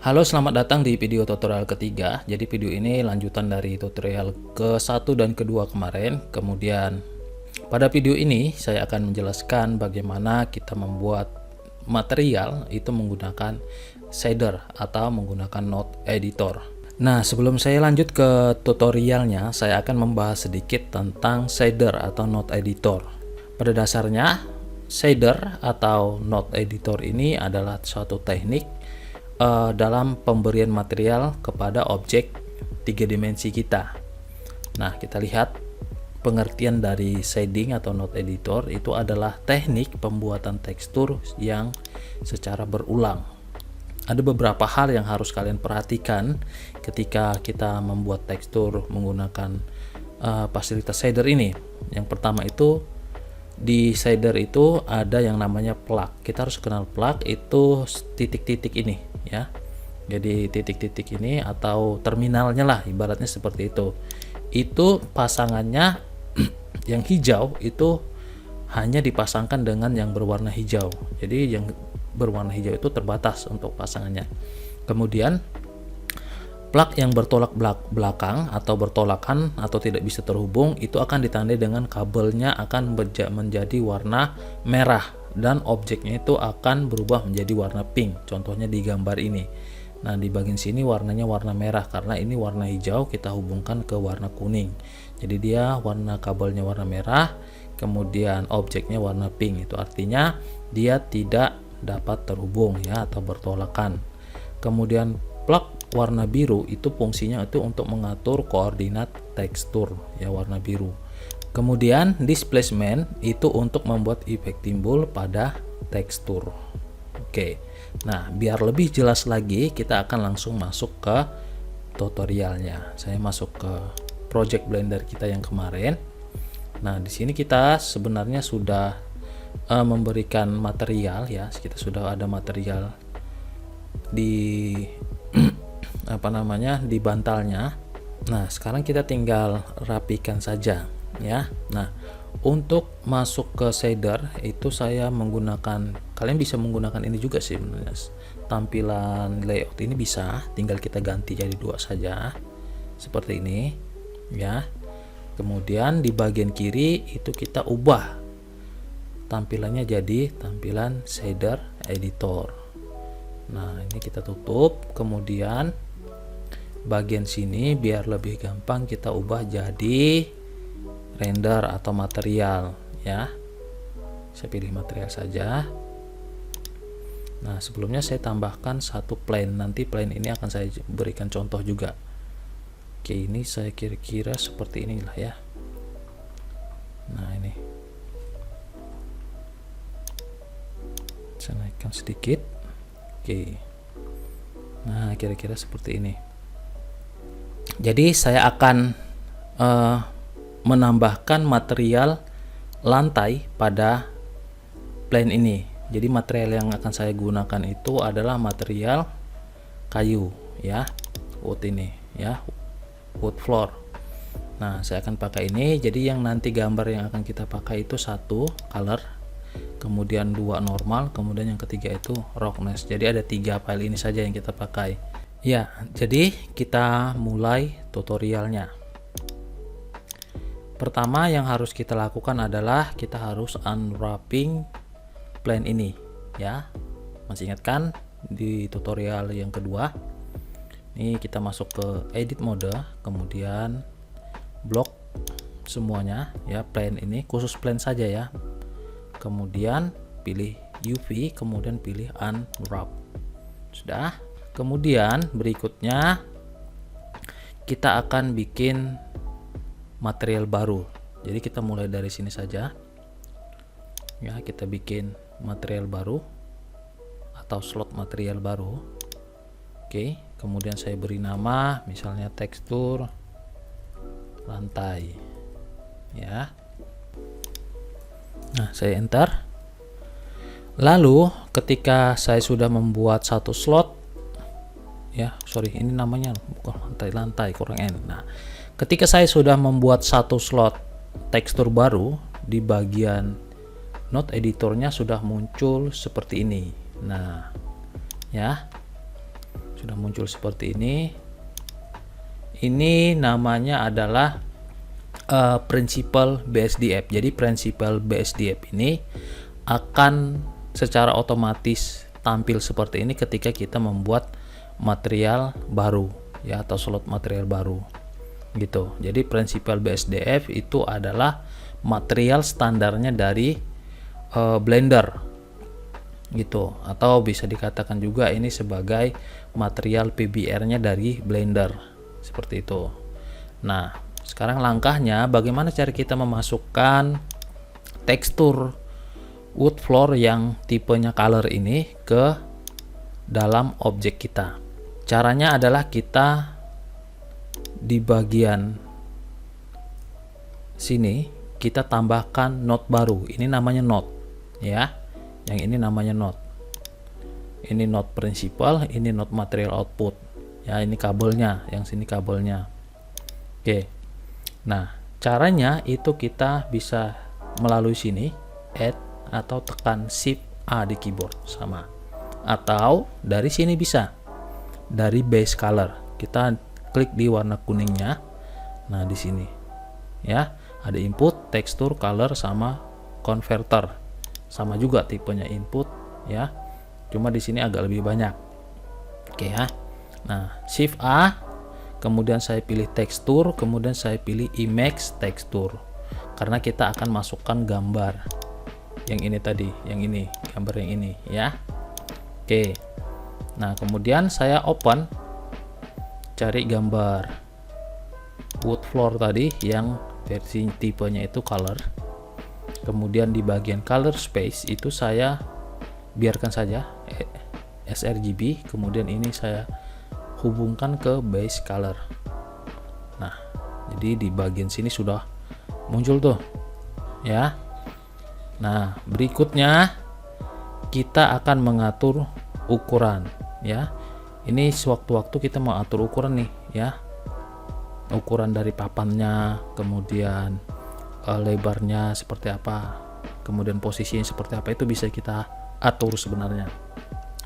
Halo, selamat datang di video tutorial ketiga. Jadi video ini lanjutan dari tutorial ke-1 dan kedua kemarin. Kemudian pada video ini saya akan menjelaskan bagaimana kita membuat material itu menggunakan shader atau menggunakan node editor. Nah, sebelum saya lanjut ke tutorialnya, saya akan membahas sedikit tentang shader atau node editor. Pada dasarnya, shader atau node editor ini adalah suatu teknik dalam pemberian material kepada objek 3 dimensi kita. Nah, kita lihat pengertian dari shading atau node editor itu adalah teknik pembuatan tekstur yang secara berulang. Ada beberapa hal yang harus kalian perhatikan ketika kita membuat tekstur menggunakan fasilitas shader ini. Yang pertama itu, di shader itu ada yang namanya plug. Kita harus kenal plug itu titik-titik ini ya. Jadi titik-titik ini atau terminalnya lah, ibaratnya seperti itu. Itu pasangannya yang hijau itu hanya dipasangkan dengan yang berwarna hijau. Jadi yang berwarna hijau itu terbatas untuk pasangannya. Kemudian plug yang bertolak belakang atau bertolakan atau tidak bisa terhubung itu akan ditandai dengan kabelnya akan menjadi warna merah dan objeknya itu akan berubah menjadi warna pink. Contohnya di gambar ini. Nah, di bagian sini warnanya warna merah karena ini warna hijau kita hubungkan ke warna kuning. Jadi dia warna kabelnya warna merah, kemudian objeknya warna pink. Itu artinya dia tidak dapat terhubung ya atau bertolakan. Kemudian plug warna biru itu fungsinya itu untuk mengatur koordinat tekstur ya, warna biru. Kemudian displacement itu untuk membuat efek timbul pada tekstur. Oke. Nah, biar lebih jelas lagi kita akan langsung masuk ke tutorialnya. Saya masuk ke project Blender kita yang kemarin. Nah, di sini kita sebenarnya sudah memberikan material ya. Kita sudah ada material di di bantalnya. Nah, sekarang kita tinggal rapikan saja ya. Nah, untuk masuk ke shader itu saya menggunakan, kalian bisa menggunakan ini juga sih sebenarnya. Tampilan layout ini bisa, tinggal kita ganti jadi 2 saja. Seperti ini ya. Kemudian di bagian kiri itu kita ubah tampilannya jadi tampilan shader editor. Nah, ini kita tutup, kemudian bagian sini biar lebih gampang kita ubah jadi render atau material ya. Saya pilih material saja. Nah, sebelumnya saya tambahkan satu plane. Nanti plane ini akan saya berikan contoh juga. Oke, ini saya kira-kira seperti inilah ya. Nah, ini saya naikkan sedikit. Oke. Nah, kira-kira seperti ini. Jadi saya akan menambahkan material lantai pada plane ini. Jadi material yang akan saya gunakan itu adalah material kayu ya. Wood ini ya. Wood floor. Nah, saya akan pakai ini. Jadi yang nanti gambar yang akan kita pakai itu 1 color, kemudian 2 normal, kemudian yang ketiga itu roughness. Jadi ada 3 file ini saja yang kita pakai ya. Jadi kita mulai tutorialnya. Pertama yang harus kita lakukan adalah kita harus unwrapping plane ini ya. Masih ingat kan di tutorial yang kedua? Ini kita masuk ke edit mode, kemudian blok semuanya ya, plane ini khusus plane saja ya. Kemudian pilih UV, kemudian pilih unwrap. Sudah. Kemudian berikutnya kita akan bikin material baru. Jadi kita mulai dari sini saja. Ya, kita bikin material baru atau slot material baru. Oke, kemudian saya beri nama misalnya tekstur lantai. Ya. Nah, saya enter. Lalu ketika saya sudah membuat satu slot ya, sorry ini namanya bukan lantai kurang N. Nah, ketika saya sudah membuat satu slot tekstur baru, di bagian node editornya sudah muncul seperti ini. Nah, ya sudah muncul seperti ini. Ini namanya adalah Principal BSDF. Jadi Principal BSDF ini akan secara otomatis tampil seperti ini ketika kita membuat material baru ya, atau slot material baru gitu. Jadi Principal BSDF itu adalah material standarnya dari Blender gitu, atau bisa dikatakan juga ini sebagai material PBR-nya dari Blender seperti itu. Nah, sekarang langkahnya bagaimana cara kita memasukkan tekstur wood floor yang tipenya color ini ke dalam objek kita. Caranya adalah kita di bagian sini kita tambahkan node baru. Ini namanya node ya. Yang ini namanya node. Ini node principal, ini node material output. Ya, ini kabelnya, yang sini kabelnya. Oke. Nah, caranya itu kita bisa melalui sini add atau tekan shift A di keyboard sama. Atau dari sini bisa. Dari base color. Kita klik di warna kuningnya. Nah, di sini. Ya, ada input, tekstur, color sama converter. Sama juga tipenya input ya. Cuma di sini agak lebih banyak. Oke ya. Nah, shift A, kemudian saya pilih tekstur, kemudian saya pilih image tekstur. Karena kita akan masukkan gambar. Yang ini tadi, yang ini, gambar yang ini ya. Oke. Nah, kemudian saya open, cari gambar wood floor tadi yang versi tipenya itu color. Kemudian di bagian color space itu saya biarkan saja sRGB, kemudian ini saya hubungkan ke base color. Nah, jadi di bagian sini sudah muncul tuh ya. Nah, berikutnya kita akan mengatur ukuran ya. Ini sewaktu-waktu kita mau atur ukuran nih ya. Ukuran dari papannya, kemudian lebarnya seperti apa, kemudian posisinya seperti apa, itu bisa kita atur sebenarnya.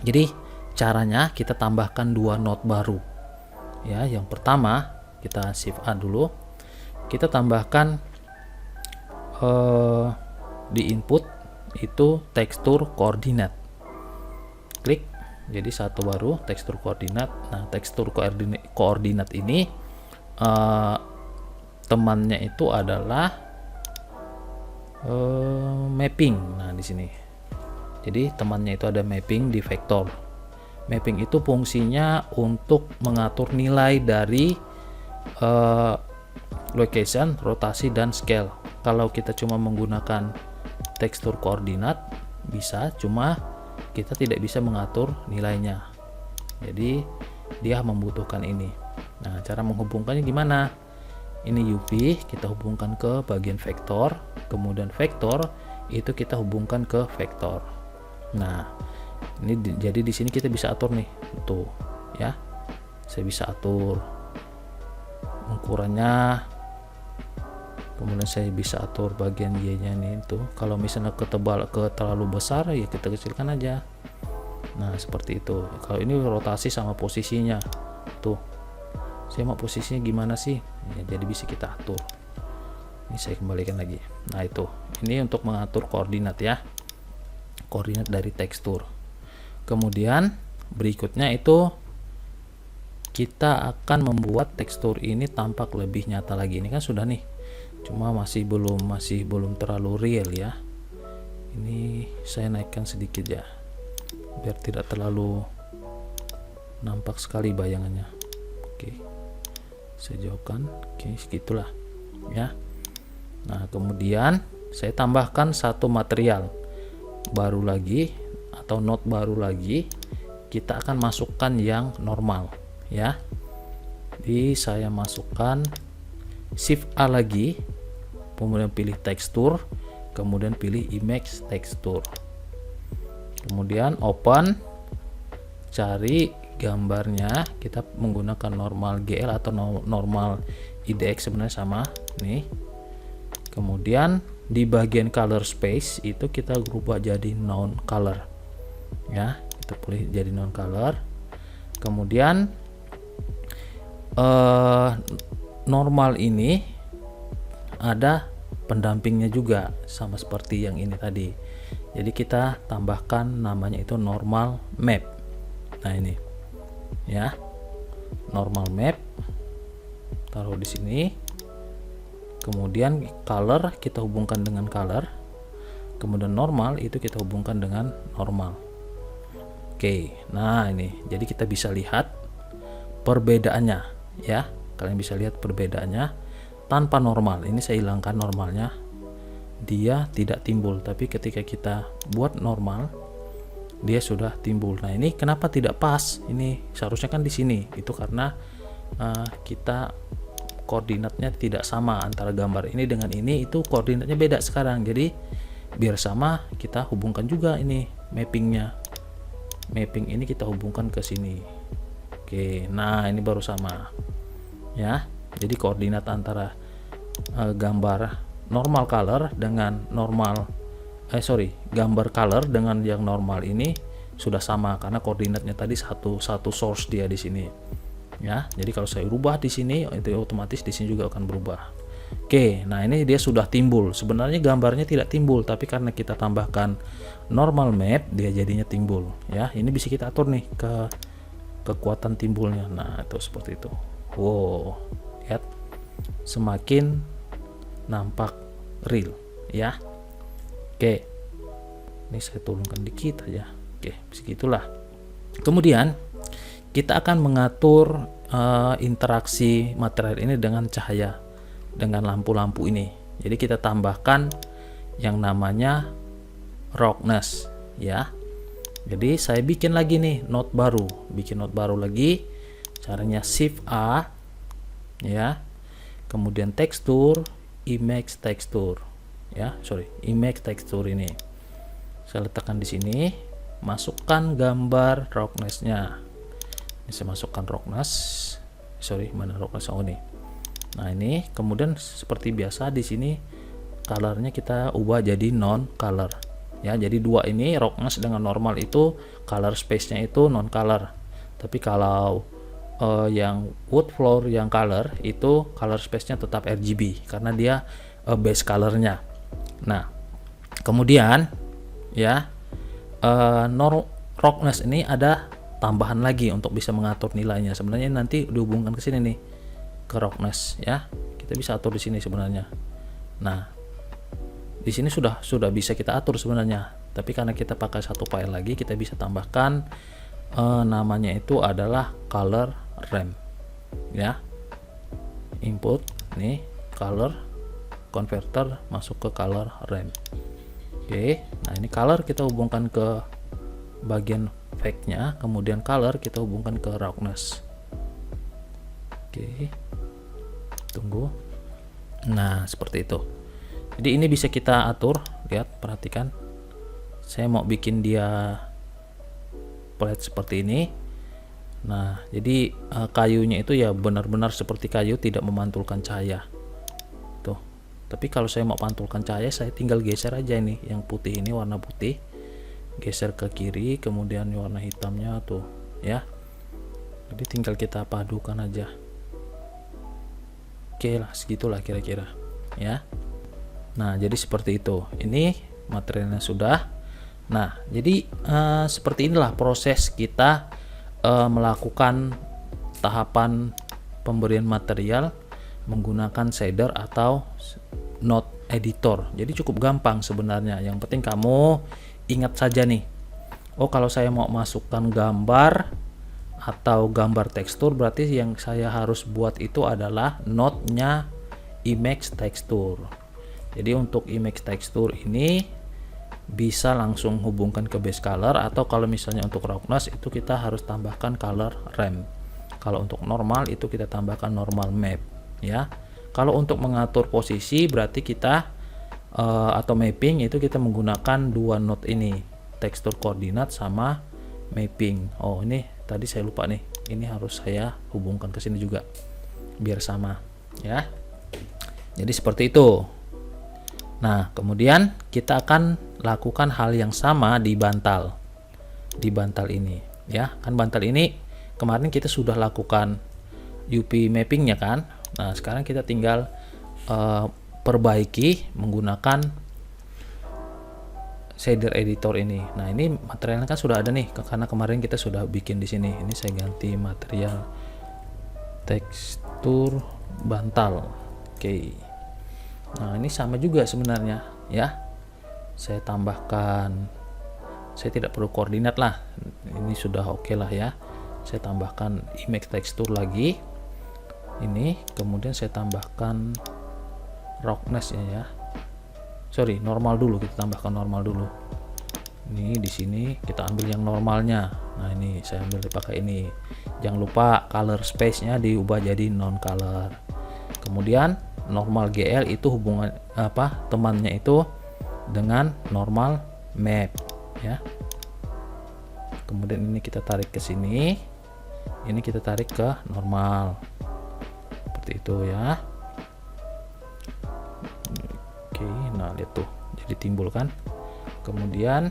Jadi caranya kita tambahkan dua node baru ya. Yang pertama kita shift A dulu, kita tambahkan di input itu tekstur koordinat, klik, jadi satu baru tekstur koordinat. Nah, tekstur koordinat ini temannya itu adalah mapping. Nah, di sini jadi temannya itu ada mapping di vektor. Mapping itu fungsinya untuk mengatur nilai dari location, rotasi, dan scale. Kalau kita cuma menggunakan tekstur koordinat bisa, cuma kita tidak bisa mengatur nilainya. Jadi dia membutuhkan ini. Nah, cara menghubungkannya gimana? Ini UV kita hubungkan ke bagian vektor, kemudian vektor itu kita hubungkan ke vektor. Nah, ini jadi di sini kita bisa atur nih, tuh ya. Saya bisa atur ukurannya, kemudian saya bisa atur bagian Y-nya nih tuh. Kalau misalnya terlalu besar ya kita kecilkan aja. Nah, seperti itu. Kalau ini rotasi sama posisinya tuh. Saya mau posisinya gimana sih ya, jadi bisa kita atur. Ini saya kembalikan lagi. Nah, itu ini untuk mengatur koordinat ya, koordinat dari tekstur. Kemudian berikutnya itu kita akan membuat tekstur ini tampak lebih nyata lagi. Ini kan sudah nih, cuma masih belum terlalu real ya. Ini saya naikkan sedikit ya, biar tidak terlalu nampak sekali bayangannya. Oke, saya jauhkan. Oke, segitulah ya. Nah, kemudian saya tambahkan satu material baru lagi atau node baru lagi. Kita akan masukkan yang normal ya. Jadi saya masukkan shift A lagi, kemudian pilih tekstur, kemudian pilih image tekstur, kemudian open, cari gambarnya. Kita menggunakan normal GL atau normal IDX sebenarnya sama nih. Kemudian di bagian color space itu kita rubah jadi non color ya, kita pilih jadi non color. Kemudian normal ini ada pendampingnya juga sama seperti yang ini tadi. Jadi kita tambahkan namanya itu normal map. Nah ini ya, normal map taruh di sini. Kemudian color kita hubungkan dengan color. Kemudian normal itu kita hubungkan dengan normal. Oke, nah ini jadi kita bisa lihat perbedaannya ya. Kalian bisa lihat perbedaannya tanpa normal. Ini saya hilangkan normalnya, dia tidak timbul, tapi ketika kita buat normal dia sudah timbul. Nah ini kenapa tidak pas, ini seharusnya kan di sini, itu karena kita koordinatnya tidak sama antara gambar ini dengan ini, itu koordinatnya beda sekarang. Jadi biar sama kita hubungkan juga ini mappingnya, mapping ini kita hubungkan ke sini. Oke, nah ini baru sama ya. Jadi koordinat antara gambar normal color dengan gambar color dengan yang normal ini sudah sama karena koordinatnya tadi satu source dia di sini ya. Jadi kalau saya rubah di sini itu otomatis di sini juga akan berubah. Oke, nah ini dia sudah timbul. Sebenarnya gambarnya tidak timbul, tapi karena kita tambahkan normal map dia jadinya timbul ya. Ini bisa kita atur nih ke kekuatan timbulnya. Nah itu seperti itu. Wow, lihat semakin nampak real ya. Oke, ini saya turunkan dikit aja. Oke, segitulah. Kemudian kita akan mengatur interaksi material ini dengan cahaya, dengan lampu-lampu ini. Jadi kita tambahkan yang namanya roughness ya. Jadi saya bikin lagi nih node baru, lagi. Caranya Shift A ya. Kemudian tekstur, image tekstur ya, image tekstur ini. Saya letakkan di sini, masukkan gambar roughness-nya. Ini saya masukkan roughness. Mana roughness? Oh ini. Nah, ini kemudian seperti biasa di sini colornya kita ubah jadi non color. Ya, jadi dua ini roughness dengan normal itu color space-nya itu non color. Tapi kalau yang wood floor yang color itu color space-nya tetap RGB karena dia base color-nya. Nah, kemudian ya roughness ini ada tambahan lagi untuk bisa mengatur nilainya. Sebenarnya nanti dihubungkan ke sini nih, ke roughness ya. Kita bisa atur di sini sebenarnya. Nah, di sini sudah bisa kita atur sebenarnya. Tapi karena kita pakai satu file lagi, kita bisa tambahkan namanya itu adalah color ramp ya. Input nih color converter masuk ke color ramp. Oke, nah ini color kita hubungkan ke bagian fake-nya, kemudian color kita hubungkan ke roughness. Oke, tunggu. Nah seperti itu. Jadi ini bisa kita atur, lihat, perhatikan. Saya mau bikin dia flat seperti ini. Nah jadi kayunya itu ya benar-benar seperti kayu, tidak memantulkan cahaya tuh. Tapi kalau saya mau pantulkan cahaya, saya tinggal geser aja ini yang putih ini, warna putih, geser ke kiri, kemudian warna hitamnya tuh ya. Jadi tinggal kita padukan aja. Oke lah, segitulah kira-kira ya. Nah jadi seperti itu, ini materialnya sudah. Nah jadi seperti inilah proses kita melakukan tahapan pemberian material menggunakan shader atau node editor. Jadi cukup gampang sebenarnya. Yang penting kamu ingat saja nih, oh kalau saya mau masukkan gambar atau gambar tekstur, berarti yang saya harus buat itu adalah node-nya image tekstur. Jadi untuk image tekstur ini bisa langsung hubungkan ke base color, atau kalau misalnya untuk roughness itu kita harus tambahkan color ramp. Kalau untuk normal itu kita tambahkan normal map ya. Kalau untuk mengatur posisi berarti kita atau mapping itu kita menggunakan dua node ini, tekstur koordinat sama mapping. Oh ini tadi saya lupa nih, ini harus saya hubungkan ke sini juga biar sama ya. Jadi seperti itu. Nah kemudian kita akan lakukan hal yang sama di bantal ini ya. Kan bantal ini kemarin kita sudah lakukan UV mappingnya kan. Nah sekarang kita tinggal perbaiki menggunakan shader editor ini. Nah ini materialnya kan sudah ada nih, karena kemarin kita sudah bikin di sini. Ini saya ganti material tekstur bantal. Oke. Nah ini sama juga sebenarnya ya. Saya tambahkan, saya tidak perlu koordinat lah. Ini sudah oke lah ya. Saya tambahkan image tekstur lagi. Ini kemudian saya tambahkan roughness ya. Sorry, normal dulu, kita tambahkan normal dulu. Ini di sini kita ambil yang normalnya. Nah ini saya ambil dipakai ini. Jangan lupa color space-nya diubah jadi non color. Kemudian normal GL itu hubungan apa? Temannya itu dengan normal map ya. Kemudian ini kita tarik ke sini. Ini kita tarik ke normal. Seperti itu ya. Oke, nah lihat tuh, jadi timbul kan. Kemudian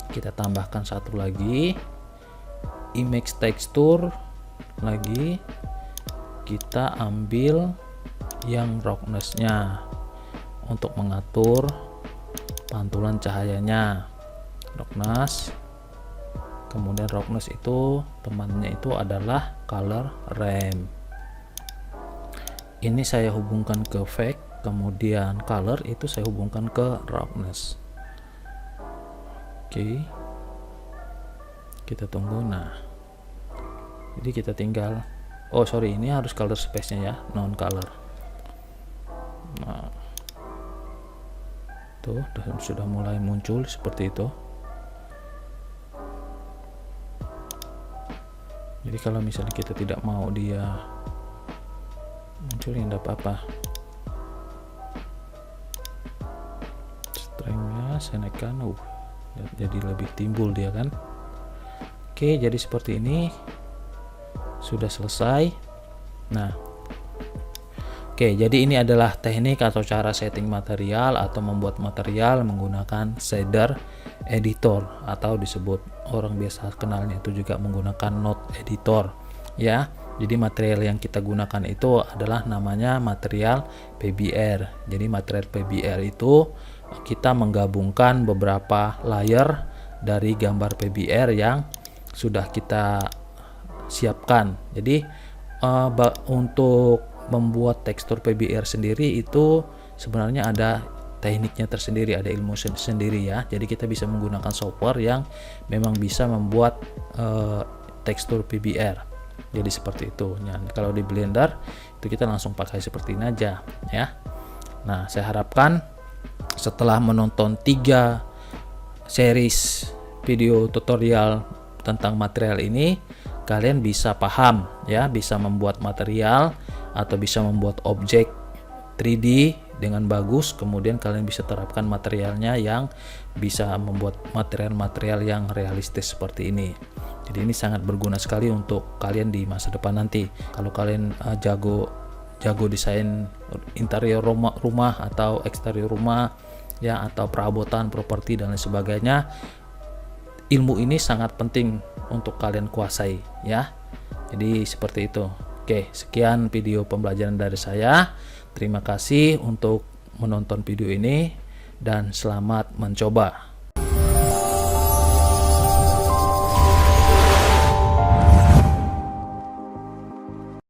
kita tambahkan satu lagi image tekstur lagi, kita ambil yang roughness-nya untuk mengatur pantulan cahayanya. Roughness, kemudian roughness itu temannya itu adalah color ramp. Ini saya hubungkan ke fake, kemudian color itu saya hubungkan ke roughness. Oke, kita tunggu. Nah jadi kita tinggal, oh sorry, ini harus color space nya ya, non color. Nah tuh sudah mulai muncul seperti itu. Jadi kalau misalnya kita tidak mau dia muncul, ya enggak apa-apa. Strength-nya saya naikkan, jadi lebih timbul dia kan. Oke, jadi seperti ini sudah selesai. Nah oke, jadi ini adalah teknik atau cara setting material atau membuat material menggunakan shader editor, atau disebut orang biasa kenalnya itu juga menggunakan node editor ya. Jadi material yang kita gunakan itu adalah namanya material PBR. Jadi material PBR itu kita menggabungkan beberapa layer dari gambar PBR yang sudah kita siapkan. Jadi untuk membuat tekstur PBR sendiri itu sebenarnya ada tekniknya tersendiri, ada ilmu sendiri ya. Jadi kita bisa menggunakan software yang memang bisa membuat tekstur PBR. Jadi seperti itu. Nah, kalau di Blender itu kita langsung pakai seperti ini aja ya. Nah saya harapkan setelah menonton 3 series video tutorial tentang material ini, kalian bisa paham ya, bisa membuat material atau bisa membuat objek 3D dengan bagus. Kemudian kalian bisa terapkan materialnya yang bisa membuat material-material yang realistis seperti ini. Jadi ini sangat berguna sekali untuk kalian di masa depan nanti. Kalau kalian jago desain interior rumah atau eksterior rumah ya, atau perabotan properti dan lain sebagainya, ilmu ini sangat penting untuk kalian kuasai ya. Jadi seperti itu. Oke, sekian video pembelajaran dari saya. Terima kasih untuk menonton video ini dan selamat mencoba.